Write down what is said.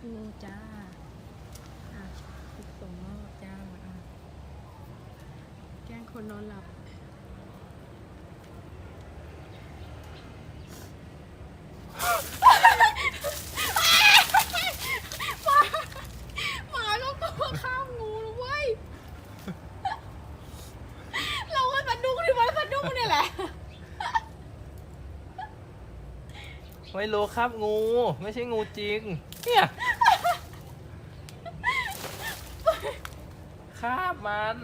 งูจ้าติดส่งมอบจ้าแกล้งคนนอนหลับหมาก็ตัวข้ามงูนะเว้ยเราก็สะดุ้งที่มันสะดุ้งเนี่ยแหละไม่รู้ครับงูไม่ใช่งูจริงเนี่ยคาบมัน